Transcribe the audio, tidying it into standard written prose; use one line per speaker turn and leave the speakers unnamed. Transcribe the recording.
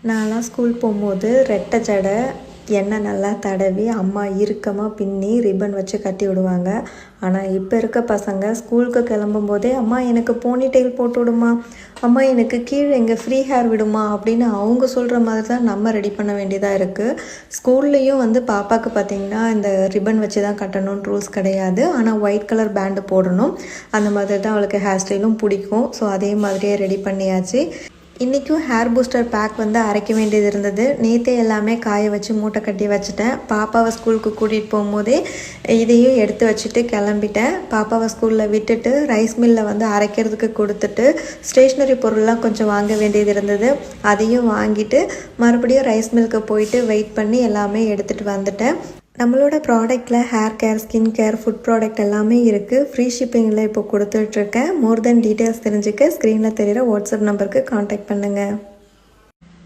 நான்லாம் ஸ்கூல் போகும்போது ரெட்டை ஜடை எண்ணெய் நல்லா தடவி அம்மா இறுக்கமாக பின்னி ரிப்பன் வச்சு கட்டி விடுவாங்க. ஆனால் இப்போ இருக்க பசங்க ஸ்கூலுக்கு கிளம்பும் போதே அம்மா எனக்கு போனி டெயில் போட்டு விடுமா, அம்மா எனக்கு கீழே எங்கே ஃப்ரீ ஹேர் விடுமா அப்படின்னு அவங்க சொல்கிற மாதிரி தான் நம்ம ரெடி பண்ண வேண்டியதாக இருக்குது. ஸ்கூல்லையும் பாப்பாவுக்கு பார்த்திங்கன்னா இந்த ரிப்பன் வச்சு தான் கட்டணும்னு ரூல்ஸ் கிடையாது. ஆனால் ஒயிட் கலர் பேண்டு போடணும். அந்த மாதிரி தான் அவளுக்கு ஹேர் ஸ்டைலும் பிடிக்கும். ஸோ அதே மாதிரியே ரெடி பண்ணியாச்சு. இன்றைக்கும் ஹேர் பூஸ்டர் பேக் அரைக்க வேண்டியது இருந்தது. நேற்றே எல்லாமே காய வச்சு மூட்டை கட்டி வச்சுட்டேன். பாப்பாவை ஸ்கூலுக்கு கூட்டிகிட்டு போகும்போதே இதையும் எடுத்து வச்சுட்டு கிளம்பிட்டேன். பாப்பாவை ஸ்கூலில் விட்டுட்டு ரைஸ் மில்லில் அரைக்கிறதுக்கு கொடுத்துட்டு ஸ்டேஷ்னரி பொருள்லாம் கொஞ்சம் வாங்க வேண்டியது இருந்தது. அதையும் வாங்கிட்டு மறுபடியும் ரைஸ் மில்லுக்கு போயிட்டு வெயிட் பண்ணி எல்லாமே எடுத்துகிட்டு வந்துட்டேன். நம்மளோட ப்ராடக்டில் hair care, skin care, food product எல்லாமே இருக்குது. ஃப்ரீ ஷிப்பிங்கில் இப்போ கொடுத்துட்ருக்கேன். மோர் தென் டீட்டெயில்ஸ் தெரிஞ்சுக்க ஸ்க்ரீனில் தெரிகிற வாட்ஸ்அப் நம்பருக்கு கான்டாக்ட் பண்ணுங்கள்.